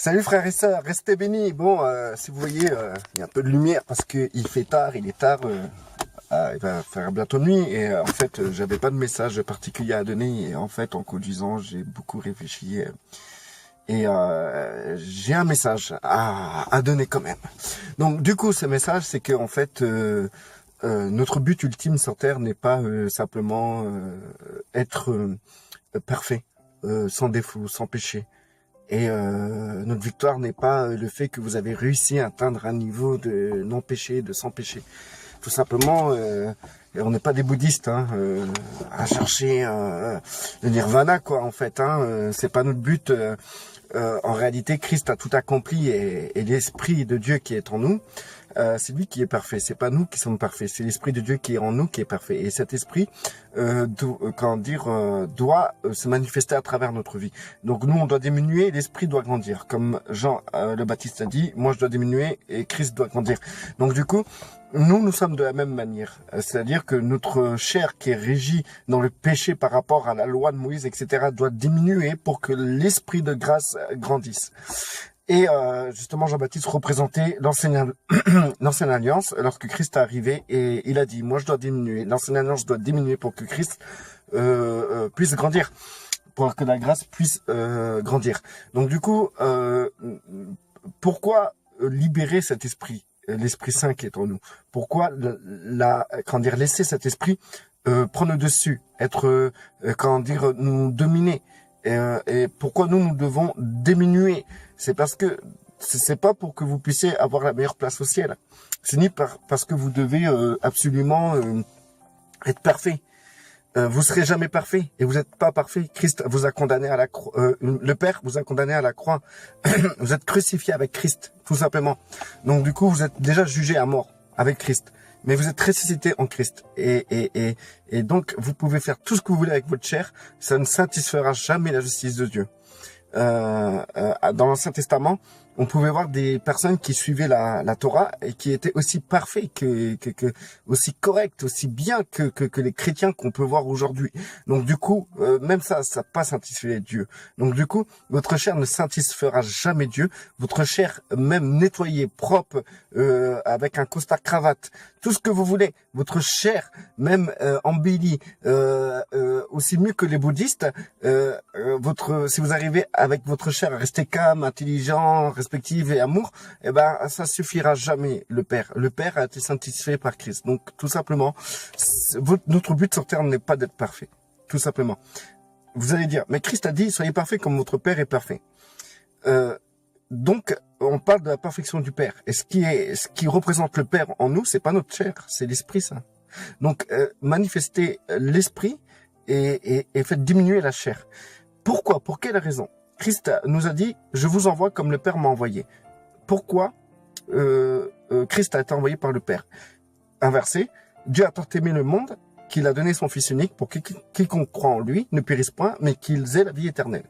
Salut frères et sœurs, restez bénis. Bon, si vous voyez, il y a un peu de lumière parce qu'il fait tard, il est tard, il va faire bientôt nuit. Et en fait, j'avais pas de message particulier à donner. Et en fait, en conduisant, j'ai beaucoup réfléchi. J'ai un message à donner quand même. Donc du coup, ce message, c'est que en fait, notre but ultime sur Terre n'est pas simplement être parfait, sans défaut, sans péché. Et notre victoire n'est pas le fait que vous avez réussi à atteindre un niveau de non-péché, de sans-péché. Tout simplement, on n'est pas des bouddhistes hein, à chercher le nirvana, quoi, en fait. C'est pas notre but. En réalité, Christ a tout accompli et l'Esprit de Dieu qui est en nous, c'est lui qui est parfait. C'est pas nous qui sommes parfaits. C'est l'Esprit de Dieu qui est en nous qui est parfait. Et cet Esprit, doit se manifester à travers notre vie. Donc nous, on doit diminuer, l'Esprit doit grandir. Comme Jean le Baptiste a dit, moi je dois diminuer et Christ doit grandir. Donc du coup, nous sommes de la même manière. C'est-à-dire que notre chair qui est régie dans le péché par rapport à la loi de Moïse, etc., doit diminuer pour que l'Esprit de grâce grandisse. Et justement, Jean-Baptiste représentait l'ancienne alliance lorsque Christ est arrivé et il a dit, moi je dois diminuer, l'ancienne alliance doit diminuer pour que Christ puisse grandir, pour que la grâce puisse grandir. Donc du coup, pourquoi libérer cet esprit, l'Esprit Saint qui est en nous? Pourquoi laisser cet esprit prendre le dessus, être, nous dominer? Et pourquoi nous devons diminuer? C'est parce que c'est pas pour que vous puissiez avoir la meilleure place au ciel. C'est ni parce que vous devez absolument être parfait. Vous serez jamais parfait et vous n'êtes pas parfait. Christ vous a condamné à la croix. Le Père vous a condamné à la croix. Vous êtes crucifié avec Christ, tout simplement. Donc du coup, vous êtes déjà jugé à mort avec Christ. Mais vous êtes ressuscité en Christ. Et donc, vous pouvez faire tout ce que vous voulez avec votre chair. Ça ne satisfera jamais la justice de Dieu. Dans l'Ancien Testament, on pouvait voir des personnes qui suivaient la Torah et qui étaient aussi parfaits aussi corrects, aussi bien que les chrétiens qu'on peut voir aujourd'hui. Donc du coup, même ça pas satisfait Dieu. Donc du coup, votre chair ne satisfera jamais Dieu. Votre chair, même nettoyée, propre, avec un costard cravate, tout ce que vous voulez, votre chair, même embellie, aussi mieux que les bouddhistes, si vous arrivez avec votre chair à rester calme, intelligent, respective et amour, eh ben ça suffira jamais le Père. Le Père a été satisfait par Christ. Donc tout simplement, notre but sur terre n'est pas d'être parfait. Tout simplement. Vous allez dire, mais Christ a dit, soyez parfaits comme votre Père est parfait. Donc on parle de la perfection du Père. Et ce qui représente le Père en nous, c'est pas notre chair, c'est l'Esprit Saint. Donc manifestez l'Esprit et faites diminuer la chair. Pourquoi? Pour quelle raison? Christ nous a dit, je vous envoie comme le Père m'a envoyé. Pourquoi Christ a été envoyé par le Père? Inversé, Dieu a tant aimé le monde qu'il a donné son Fils unique pour que quiconque croit en lui ne périsse point, mais qu'ils aient la vie éternelle.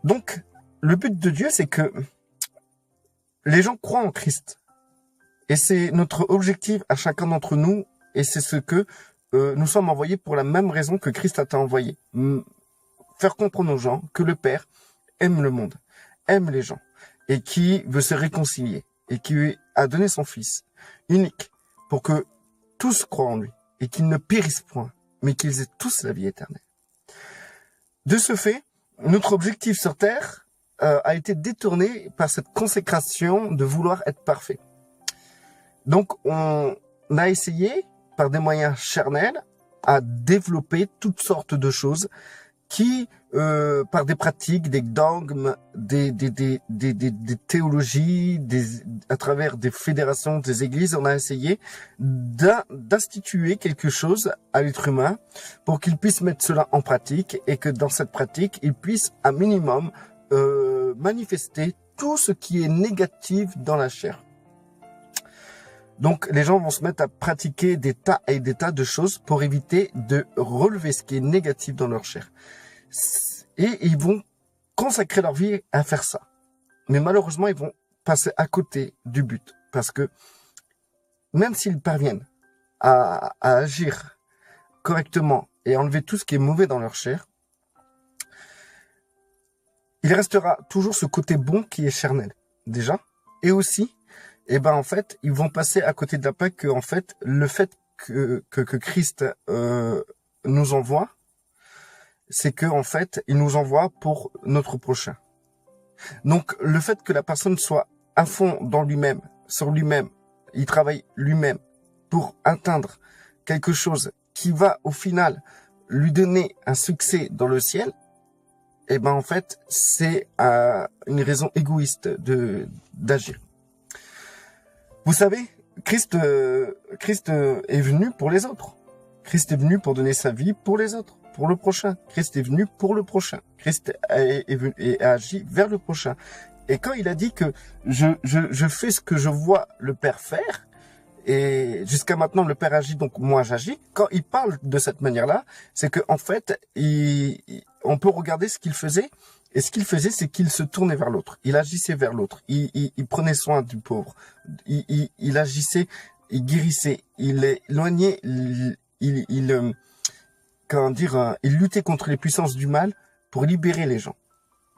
Donc, le but de Dieu, c'est que les gens croient en Christ. Et c'est notre objectif à chacun d'entre nous, et c'est ce que nous sommes envoyés pour la même raison que Christ a été envoyé. Faire comprendre aux gens que le Père aime le monde, aime les gens, et qui veut se réconcilier, et qui a donné son Fils unique pour que tous croient en lui, et qu'ils ne périssent point, mais qu'ils aient tous la vie éternelle. De ce fait, notre objectif sur Terre a été détourné par cette consécration de vouloir être parfait. Donc, on a essayé, par des moyens charnels, à développer toutes sortes de choses qui, par des pratiques, des dogmes, des théologies, à travers des fédérations, des églises, on a essayé d'instituer quelque chose à l'être humain pour qu'il puisse mettre cela en pratique et que dans cette pratique, il puisse, à minimum, manifester tout ce qui est négatif dans la chair. Donc, les gens vont se mettre à pratiquer des tas et des tas de choses pour éviter de relever ce qui est négatif dans leur chair. Et ils vont consacrer leur vie à faire ça. Mais malheureusement, ils vont passer à côté du but. Parce que même s'ils parviennent à agir correctement et enlever tout ce qui est mauvais dans leur chair, il il restera toujours ce côté bon qui est charnel, déjà. Et aussi, en fait, ils vont passer à côté de la plaque que, en fait, le fait que Christ nous envoie, c'est que, en fait, il nous envoie pour notre prochain. Donc, le fait que la personne soit à fond dans lui-même, sur lui-même, il travaille lui-même pour atteindre quelque chose qui va, au final, lui donner un succès dans le ciel, en fait, c'est une raison égoïste d'agir. Vous savez, Christ est venu pour les autres. Christ est venu pour donner sa vie pour les autres, pour le prochain. Christ est venu pour le prochain. Christ est venu et a agi vers le prochain. Et quand il a dit que je fais ce que je vois le Père faire, et jusqu'à maintenant le Père agit, donc moi j'agis. Quand il parle de cette manière-là, c'est que en fait, on peut regarder ce qu'il faisait. Et ce qu'il faisait, c'est qu'il se tournait vers l'autre. Il agissait vers l'autre. Il prenait soin du pauvre. Il agissait, il guérissait, il éloignait, il luttait contre les puissances du mal pour libérer les gens.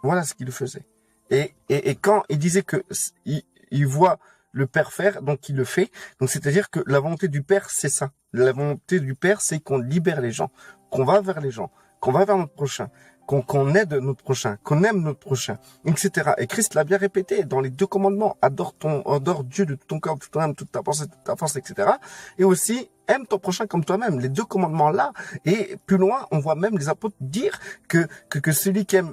Voilà ce qu'il faisait. Et quand il disait que il voit le Père faire, donc il le fait. Donc c'est-à-dire que la volonté du Père, c'est ça. La volonté du Père, c'est qu'on libère les gens, qu'on va vers les gens, qu'on va vers notre prochain, qu'on aide notre prochain, qu'on aime notre prochain, etc. Et Christ l'a bien répété dans les 2 commandements. Adore Dieu de tout ton cœur, de toute ton âme, toute ta force, etc. Et aussi, aime ton prochain comme toi-même. Les 2 commandements-là. Et plus loin, on voit même les apôtres dire que celui qui aime,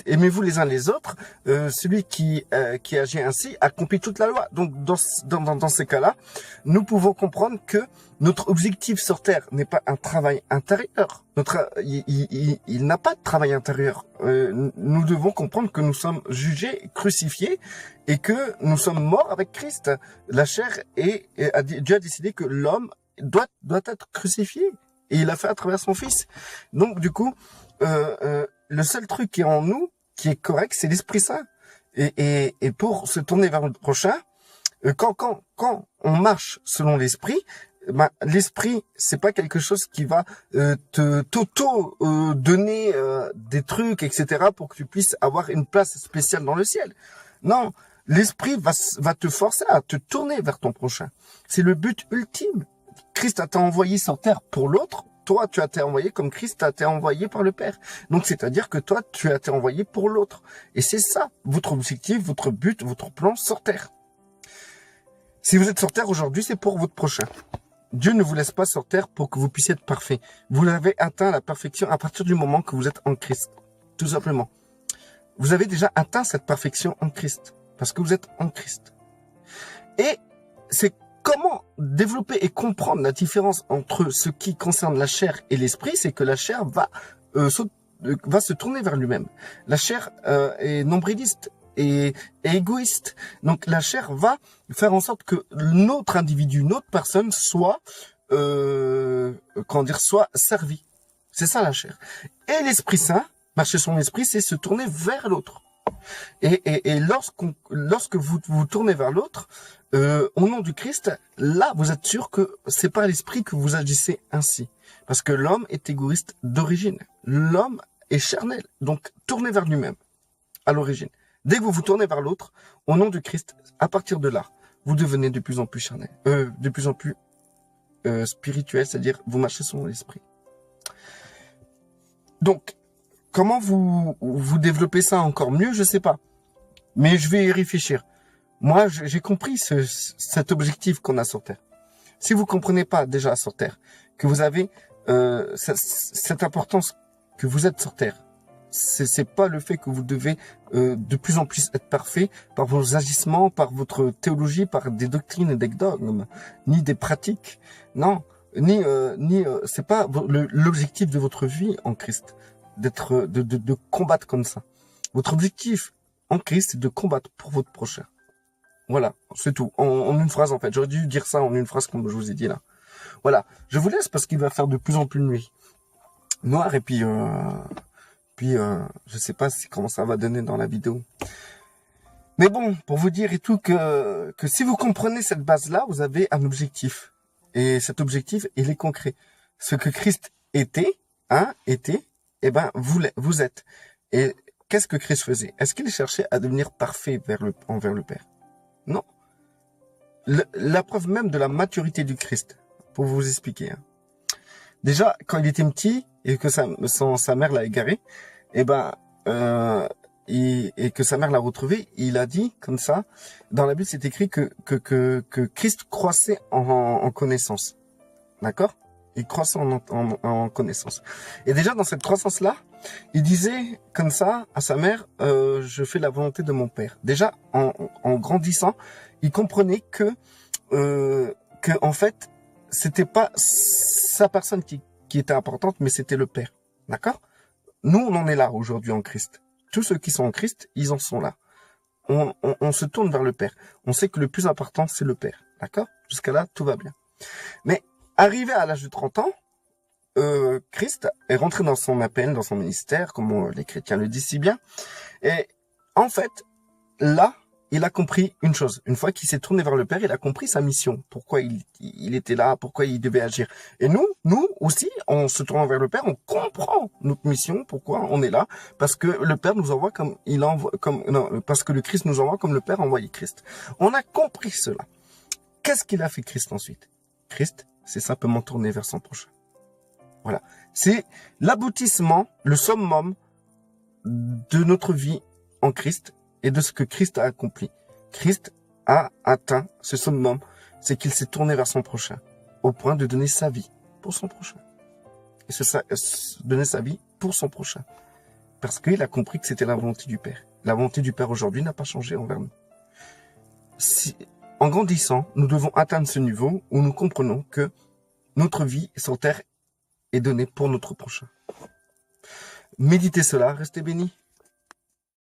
aimez-vous les uns les autres, celui qui agit ainsi accomplit toute la loi. Donc, dans ces cas-là, nous pouvons comprendre que notre objectif sur Terre n'est pas un travail intérieur. Il n'a pas de travail intérieur. Nous devons comprendre que nous sommes jugés, crucifiés, et que nous sommes morts avec Christ. La chair Dieu a décidé que l'homme doit être crucifié. Et il l'a fait à travers son Fils. Donc, du coup, le seul truc qui est en nous, qui est correct, c'est l'Esprit Saint. Et pour se tourner vers le prochain, quand on marche selon l'Esprit, l'Esprit, c'est pas quelque chose qui va donner des trucs, etc., pour que tu puisses avoir une place spéciale dans le ciel. Non, l'Esprit va te forcer à te tourner vers ton prochain. C'est le but ultime. Christ a été envoyé sur terre pour l'autre. Toi, tu as été envoyé comme Christ a été envoyé par le Père. Donc, c'est-à-dire que toi, tu as été envoyé pour l'autre. Et c'est ça, votre objectif, votre but, votre plan sur terre. Si vous êtes sur terre aujourd'hui, c'est pour votre prochain. Dieu ne vous laisse pas sur terre pour que vous puissiez être parfait. Vous avez atteint la perfection à partir du moment que vous êtes en Christ. Tout simplement. Vous avez déjà atteint cette perfection en Christ. Parce que vous êtes en Christ. Et c'est comment développer et comprendre la différence entre ce qui concerne la chair et l'esprit, c'est que la chair va se tourner vers lui-même. La chair est nombriliste et égoïste. Donc la chair va faire en sorte que notre individu, notre personne soit soit servi. C'est ça la chair. Et l'Esprit Saint, marcher son esprit, c'est se tourner vers l'autre. Et lorsque vous tournez vers l'autre, au nom du Christ, là, vous êtes sûr que c'est par l'esprit que vous agissez ainsi. Parce que l'homme est égoïste d'origine. L'homme est charnel. Donc, tournez vers lui-même, à l'origine. Dès que vous vous tournez vers l'autre, au nom du Christ, à partir de là, vous devenez de plus en plus charnel, de plus en plus spirituel, c'est-à-dire vous marchez selon l'esprit. Donc, comment vous développez ça encore mieux, je sais pas. Mais je vais y réfléchir. Moi, j'ai compris cet objectif qu'on a sur Terre. Si vous comprenez pas déjà sur Terre que vous avez cette importance que vous êtes sur Terre, c'est pas le fait que vous devez de plus en plus être parfait par vos agissements, par votre théologie, par des doctrines et des dogmes, ni des pratiques. Non, c'est pas l'objectif de votre vie en Christ de combattre comme ça. Votre objectif en Christ, c'est de combattre pour votre prochain. Voilà, c'est tout. En une phrase, en fait. J'aurais dû dire ça en une phrase comme je vous ai dit là. Voilà, je vous laisse parce qu'il va faire de plus en plus nuit. Noir et puis je sais pas comment ça va donner dans la vidéo. Mais bon, pour vous dire et tout que si vous comprenez cette base-là, vous avez un objectif. Et cet objectif, il est concret. Ce que Christ était, vous êtes. Et qu'est-ce que Christ faisait? Est-ce qu'il cherchait à devenir parfait envers le Père? Non. La preuve même de la maturité du Christ, pour vous expliquer. Hein. Déjà, quand il était petit et que sa mère l'a égaré, et que sa mère l'a retrouvé, il a dit comme ça. Dans la Bible, c'est écrit que Christ croissait en connaissance. D'accord? Il croissait en connaissance. Et déjà dans cette croissance-là, il disait comme ça à sa mère, je fais la volonté de mon Père. Déjà en grandissant, il comprenait que en fait, c'était pas sa personne qui était importante, mais c'était le Père. D'accord? Nous, on en est là aujourd'hui en Christ. Tous ceux qui sont en Christ, ils en sont là. On se tourne vers le Père. On sait que le plus important, c'est le Père. D'accord? Jusqu'à là, tout va bien. Mais arrivé à l'âge de 30 ans, Christ est rentré dans son appel, dans son ministère, comme les chrétiens le disent si bien. Et en fait, là, il a compris une chose. Une fois qu'il s'est tourné vers le Père, il a compris sa mission. Pourquoi il était là, pourquoi il devait agir. Et nous aussi, en se tournant vers le Père, on comprend notre mission, pourquoi on est là. Parce que le Père nous envoie parce que le Christ nous envoie comme le Père a envoyé Christ. On a compris cela. Qu'est-ce qu'il a fait Christ ensuite? Christ s'est simplement tourné vers son prochain. Voilà. C'est l'aboutissement, le summum de notre vie en Christ et de ce que Christ a accompli. Christ a atteint ce summum, c'est qu'il s'est tourné vers son prochain, au point de donner sa vie pour son prochain. Et donner sa vie pour son prochain. Parce qu'il a compris que c'était la volonté du Père. La volonté du Père aujourd'hui n'a pas changé envers nous. En grandissant, nous devons atteindre ce niveau où nous comprenons que notre vie sur terre est donnée pour notre prochain. Méditez cela, restez bénis.